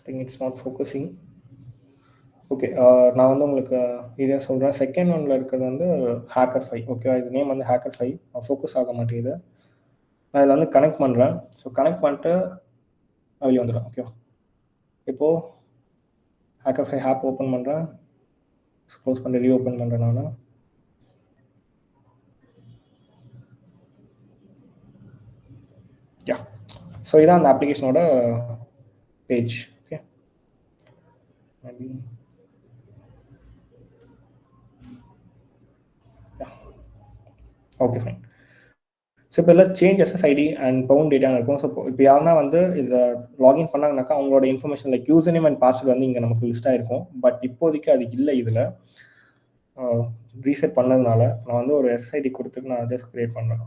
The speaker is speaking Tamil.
Think it's not focusing. Okay, நான் வந்து உங்களுக்கு இதை சொல்கிறேன். செகண்ட் ஒன்ல இருக்கிறது வந்து HackerFi. ஓகேவா, இது நேம் வந்து HackerFi. ஃபோக்கஸ் ஆக மாட்டேங்குது. நான் இதில் வந்து கனெக்ட் பண்ணுறேன். ஸோ கனெக்ட் பண்ணிட்டு வெளியே வந்துடும். ஓகேவா, இப்போது HackerFi ஆப் ஓப்பன் பண்ணுறேன். க்ளோஸ் பண்ணி ரீஓப்பன் பண்ணுறேன் நான். யா, ஸோ இதான் அந்த அப்ளிகேஷனோட page. Okay, okay fine. So இப்போ எல்லாம் சேஞ்ச் SSID அண்ட் பவுண்ட் டேட்டான்னு இருக்கும். ஸோ இப்போ யாருன்னா வந்து இதை லாகின் பண்ணாங்கனாக்கா அவங்களோட information like user name and password வந்து இங்கே நமக்கு லிஸ்ட் ஆகிருக்கும். பட் இப்போதைக்கு அது இல்லை. இதில் ரீசெட் பண்ணதுனால நான் வந்து ஒரு SSID கொடுத்துட்டு நான் ஜஸ்ட் கிரியேட் பண்ணுறேன்.